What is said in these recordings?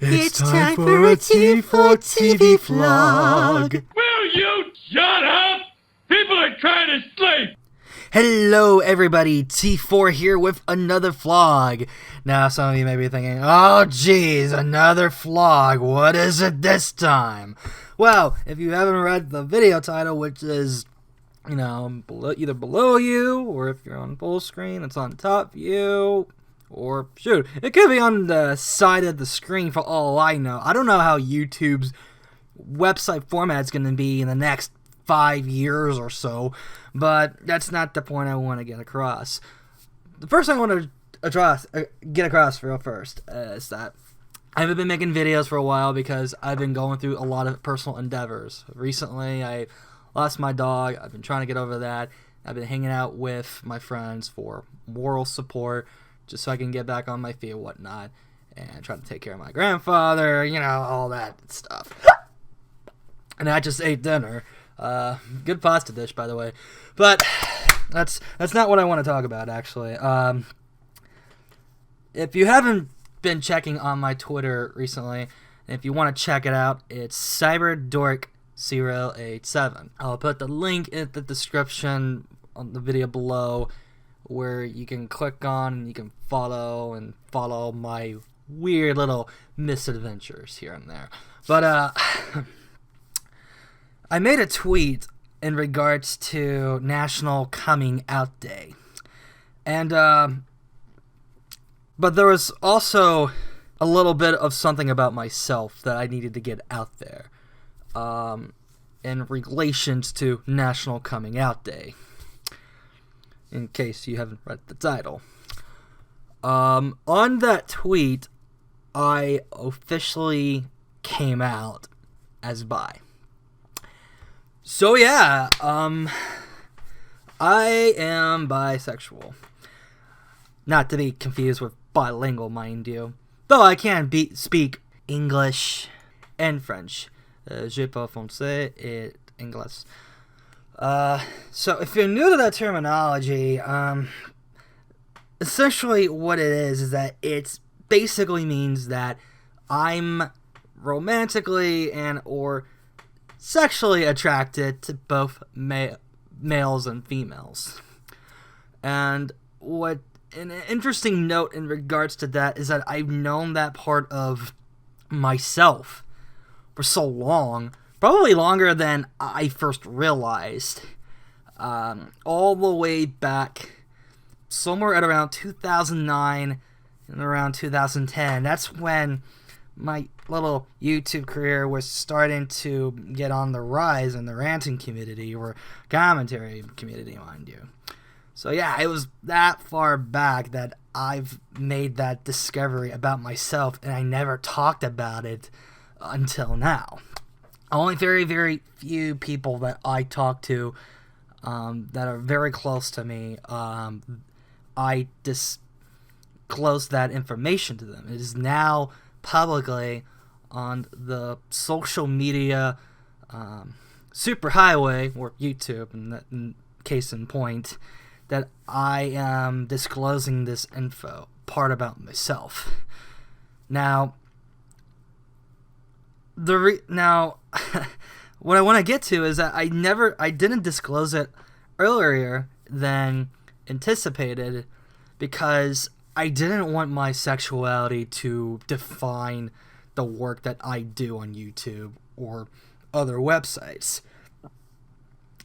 It's time for a T4-TV vlog. Will you shut up? People are trying to sleep. Hello everybody, T4 here with another vlog. Now some of you may be thinking, oh geez, another vlog, what is it this time? Well, if you haven't read the video title, which is, either below you, or if you're on full screen, it's on top view. Or, shoot, it could be on the side of the screen for all I know. I don't know how YouTube's website format's going to be in the next 5 years or so, but that's not the point I want to get across. The first thing I want to get across real first is that I haven't been making videos for a while because I've been going through a lot of personal endeavors. Recently, I lost my dog. I've been trying to get over that. I've been hanging out with my friends for moral support, just so I can get back on my feet and whatnot, and try to take care of my grandfather, all that stuff. And I just ate dinner. Good pasta dish, by the way. But that's not what I want to talk about, actually. If you haven't been checking on my Twitter recently, and if you want to check it out, it's CyberDork087. I'll put the link in the description on the video below, where you can click on and you can follow my weird little misadventures here and there. But I made a tweet in regards to National Coming Out Day, and but there was also a little bit of something about myself that I needed to get out there in relations to National Coming Out Day, in case you haven't read the title. On that tweet, I officially came out as bi. So yeah, I am bisexual. Not to be confused with bilingual, mind you. Though I can speak English and French. Je parle français et anglais. So if you're new to that terminology, essentially what it is that it basically means that I'm romantically and or sexually attracted to both males and females. And what an interesting note in regards to that is that I've known that part of myself for so long, probably longer than I first realized, all the way back somewhere at around 2009 and around 2010. That's when my little YouTube career was starting to get on the rise in the ranting community, or commentary community, mind you. So yeah, it was that far back that I've made that discovery about myself, and I never talked about it until now. Only very, very few people that I talk to that are very close to me, I disclose that information to them. It is now publicly on the social media superhighway, or YouTube, in case in point, that I am disclosing this info, part about myself. Now, what I want to get to is that I didn't disclose it earlier than anticipated, because I didn't want my sexuality to define the work that I do on YouTube or other websites.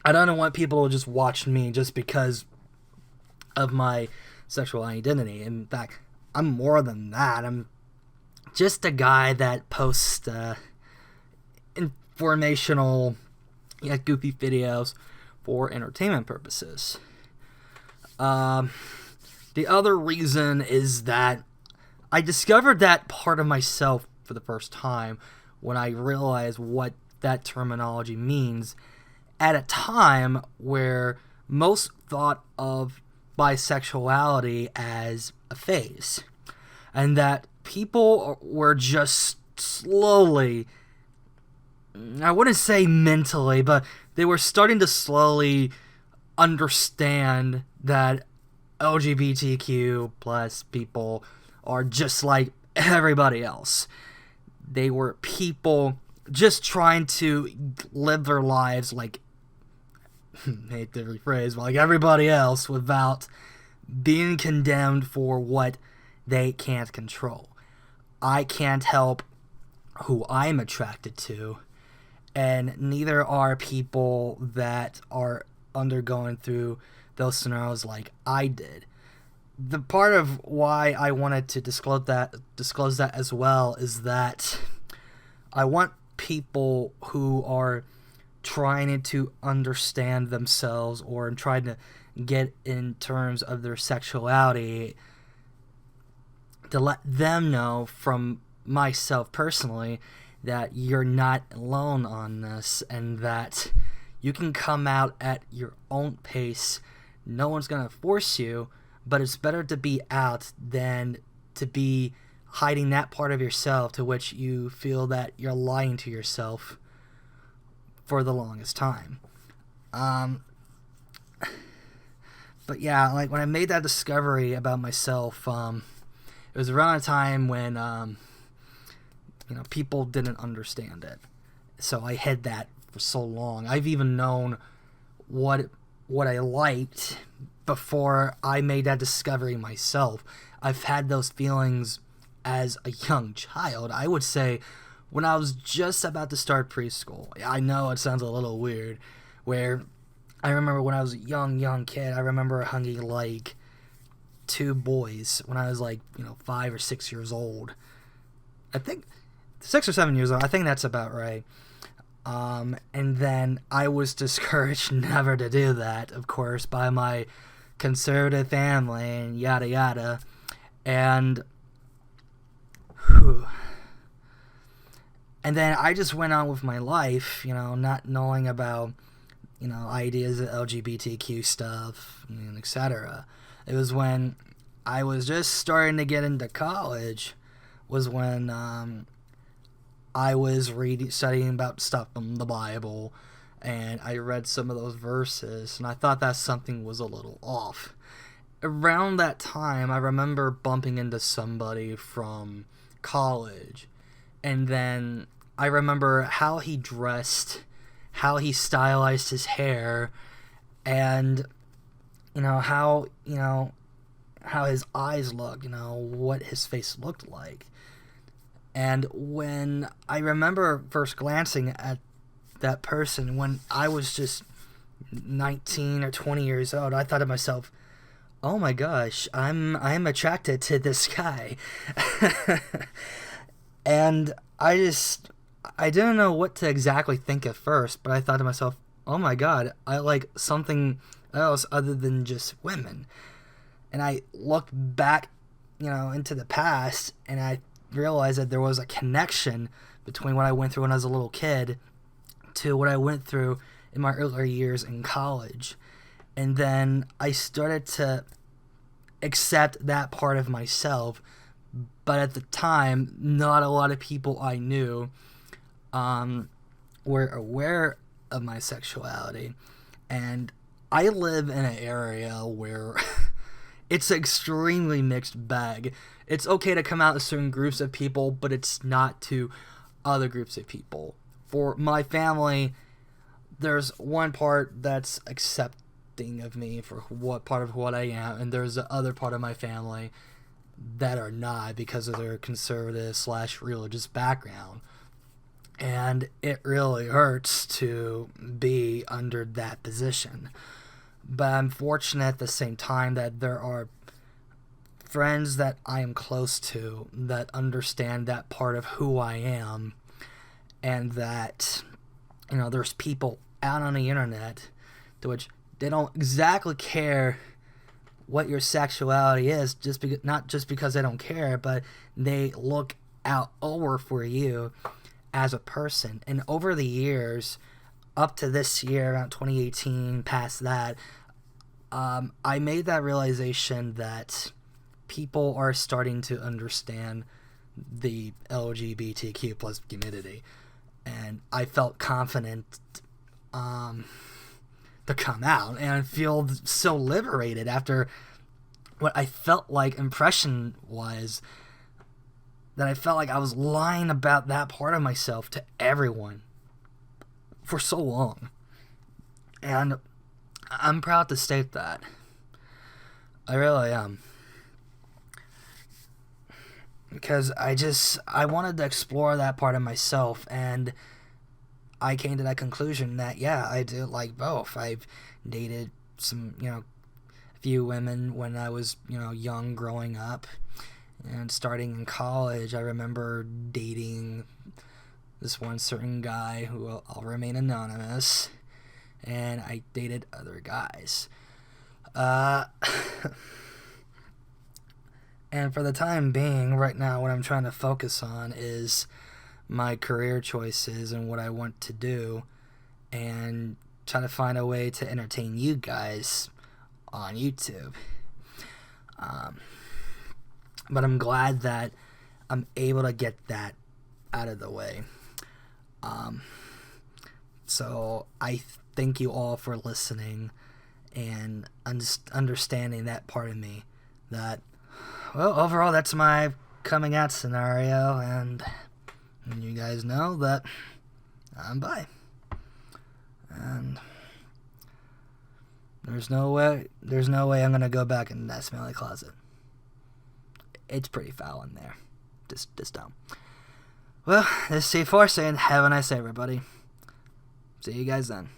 I don't want people to just watch me just because of my sexual identity. In fact, I'm more than that. I'm just a guy that posts informational, goofy videos for entertainment purposes. The other reason is that I discovered that part of myself for the first time when I realized what that terminology means at a time where most thought of bisexuality as a phase, and that people were just slowly, I wouldn't say mentally, but they were starting to slowly understand that LGBTQ plus people are just like everybody else. they were people just trying to live their lives like, hate to rephrase, but like everybody else, without being condemned for what they can't control. I can't help who I'm attracted to, and neither are people that are undergoing through those scenarios like I did. The part of why I wanted to disclose that as well is that I want people who are trying to understand themselves or trying to get in terms of their sexuality to let them know from myself personally that you're not alone on this, and that you can come out at your own pace. No one's going to force you, but it's better to be out than to be hiding that part of yourself to which you feel that you're lying to yourself for the longest time. But yeah, like when I made that discovery about myself, it was around a time when people didn't understand it. So I hid that for so long. I've even known what I liked before I made that discovery myself. I've had those feelings as a young child. I would say when I was just about to start preschool. I know it sounds a little weird, where I remember when I was a young kid, I remember hugging like 2 boys when I was like, 5 or 6 years old. I think 6 or 7 years old. I think that's about right. And then I was discouraged never to do that, of course, by my conservative family and yada yada. And then I just went on with my life, not knowing about, ideas of LGBTQ stuff, and etc. It was when I was just starting to get into college, was when I was studying about stuff from the Bible, and I read some of those verses, and I thought that something was a little off. Around that time, I remember bumping into somebody from college, and then I remember how he dressed, how he stylized his hair, and how his eyes looked, what his face looked like. And when I remember first glancing at that person when I was just 19 or 20 years old, I thought to myself, oh my gosh, I'm attracted to this guy. And I didn't know what to exactly think at first, but I thought to myself, oh my god, I like something else other than just women. And I looked back, into the past, and I realized that there was a connection between what I went through when I was a little kid to what I went through in my earlier years in college. And then I started to accept that part of myself, but at the time, not a lot of people I knew were aware of my sexuality. And I live in an area where it's an extremely mixed bag. It's okay to come out to certain groups of people, but it's not to other groups of people. For my family, there's one part that's accepting of me for what part of what I am, and there's the other part of my family that are not because of their conservative/religious background. And it really hurts to be under that position. But I'm fortunate at the same time that there are friends that I am close to that understand that part of who I am, and that, there's people out on the internet to which they don't exactly care what your sexuality is, not just because they don't care, but they look out over for you as a person. And over the years, up to this year, around 2018, past that, I made that realization that people are starting to understand the LGBTQ plus community, and I felt confident to come out, and I feel so liberated after what I felt like impression was that I felt like I was lying about that part of myself to everyone for so long. And I'm proud to state that. I really am. Because I wanted to explore that part of myself, and I came to that conclusion that, yeah, I do like both. I've dated some, a few women when I was, young growing up. And starting in college, I remember dating this one certain guy who I'll remain anonymous. And I dated other guys. And for the time being, right now, what I'm trying to focus on is my career choices and what I want to do, and try to find a way to entertain you guys on YouTube. But I'm glad that I'm able to get that out of the way. So I thank you all for listening and understanding that part of me. That, well, overall, that's my coming out scenario, and you guys know that I'm bi. And there's no way I'm gonna go back in that smelly closet. It's pretty foul in there. Just don't. Well, this is T4 saying have a nice day, everybody. See you guys then.